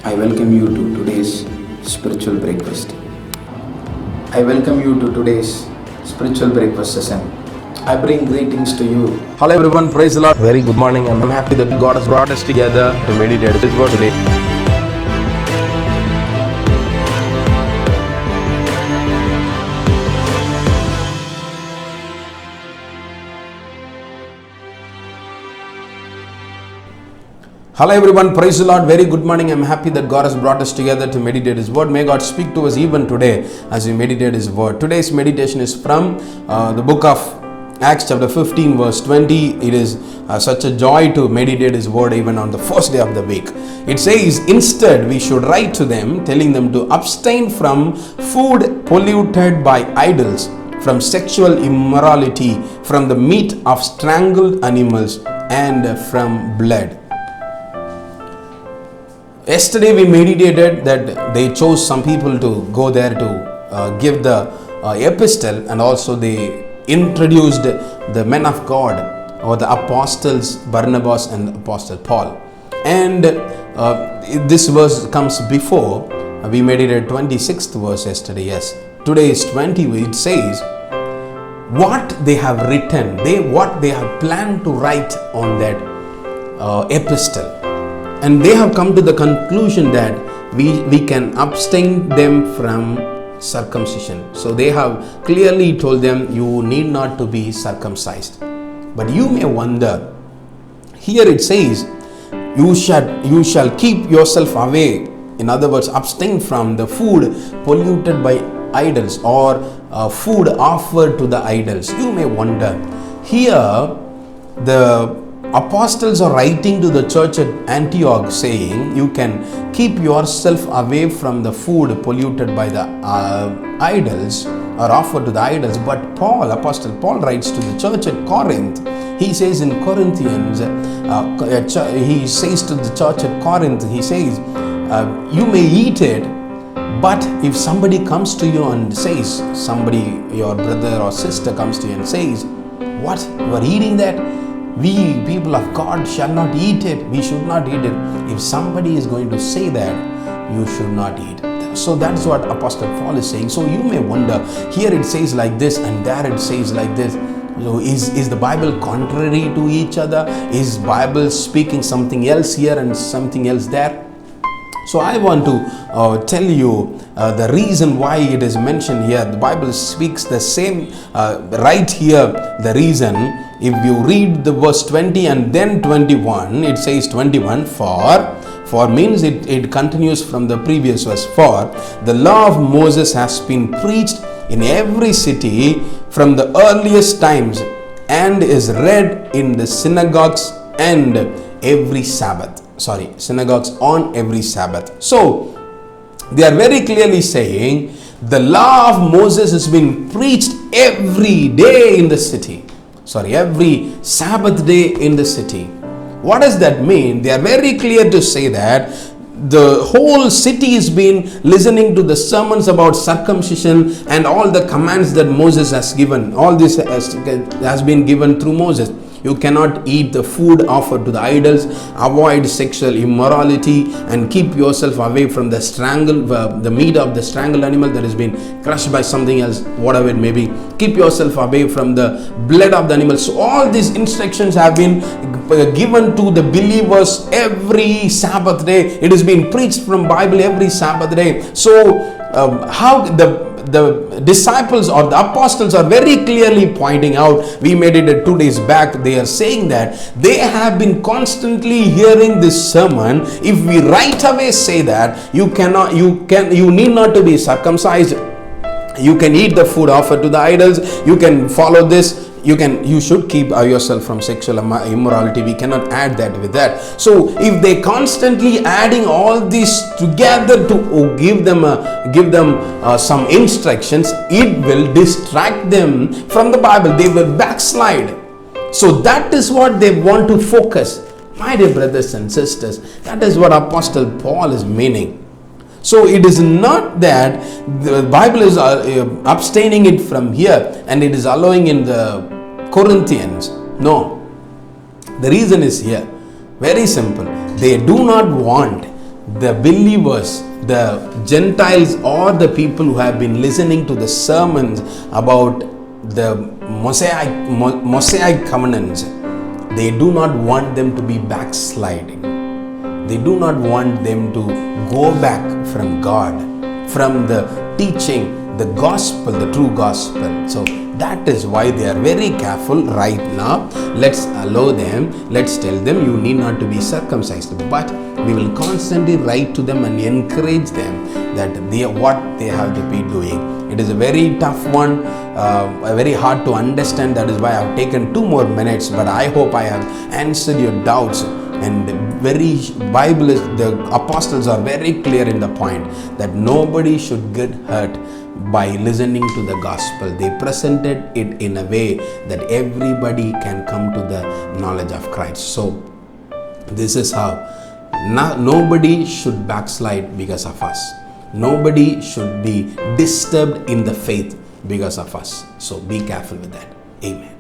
I welcome you to today's spiritual breakfast. I welcome you to today's spiritual breakfast session. I bring greetings to you. Hello everyone, praise the Lord. Very good morning. I'm happy that God has brought us together to meditate His word today. Hello everyone, praise the Lord. Very good morning. I'm happy that God has brought us together to meditate His word. May God speak to us even today as we meditate His word. Today's meditation is from the book of Acts chapter 15 verse 20. It is such a joy to meditate His word even on the first day of the week. It says, instead we should write to them telling them to abstain from food polluted by idols, from sexual immorality, from the meat of strangled animals, and from blood. Yesterday we meditated that they chose some people to go there to give the epistle, and also they introduced the men of God or the apostles Barnabas and Apostle Paul. And this verse comes before. We meditated 26th verse yesterday. Yes, today is 20. It says what they have written, what they have planned to write on that epistle. And they have come to the conclusion that we can abstain them from circumcision. So they have clearly told them, you need not to be circumcised. But you may wonder, here it says, you shall keep yourself away. In other words, abstain from the food polluted by idols, or food offered to the idols. You may wonder, here the apostles are writing to the church at Antioch saying you can keep yourself away from the food polluted by the idols or offered to the idols. But Apostle Paul writes to the church at Corinth. He says in Corinthians, he says to the church at Corinth, he says, you may eat it, but if somebody comes to you and says, your brother or sister comes to you and says, what, you are eating that? We people of God shall not eat it. We should not eat it. If somebody is going to say that, you should not eat. So that's what Apostle Paul is saying. So you may wonder, here it says like this and there it says like this. So is the Bible contrary to each other? Is Bible speaking something else here and something else there? So I want to tell you the reason why it is mentioned here. The Bible speaks the same right here. The reason, if you read the verse 20 and then 21, it says 21, for means it continues from the previous verse. For the law of Moses has been preached in every city from the earliest times, and is read in the synagogues and every Sabbath. Synagogues on every Sabbath. So they are very clearly saying the law of Moses has been preached every day in the city. Every Sabbath day in the city. What does that mean? They are very clear to say that the whole city has been listening to the sermons about circumcision and all the commands that Moses has given. All this has been given through Moses. You cannot eat the food offered to the idols, avoid sexual immorality, and keep yourself away from the meat of the strangled animal that has been crushed by something else, whatever it may be. Keep yourself away from the blood of the animal. So all these instructions have been given to the believers every Sabbath day. It has been preached from Bible every Sabbath day. So how the disciples or the apostles are very clearly pointing out, we made it 2 days back, they are saying that they have been constantly hearing this sermon. If we right away say that you need not to be circumcised, you can eat the food offered to the idols, you can follow this, you should keep yourself from sexual immorality, we cannot add that with that. So if they constantly adding all this together to give them some instructions, it will distract them from the Bible. They will backslide. So that is what they want to focus. My dear brothers and sisters, that is what Apostle Paul is meaning. So it is not that the Bible is abstaining it from here and it is allowing in the Corinthians. No. The reason is here. Very simple. They do not want the believers, the Gentiles, or the people who have been listening to the sermons about the Mosaic covenants, they do not want them to be backsliding. They do not want them to go back from God, from the teaching, the gospel, the true gospel. So that is why they are very careful right now. Let's allow them, let's tell them you need not to be circumcised, but we will constantly write to them and encourage them that what they have to be doing. It is a very tough one, very hard to understand. That is why I have taken 2 more minutes, but I hope I have answered your doubts. And the apostles are very clear in the point that nobody should get hurt by listening to the gospel. They presented it in a way that everybody can come to the knowledge of Christ. So this is how. Nobody should backslide because of us. Nobody should be disturbed in the faith because of us. So be careful with that. Amen.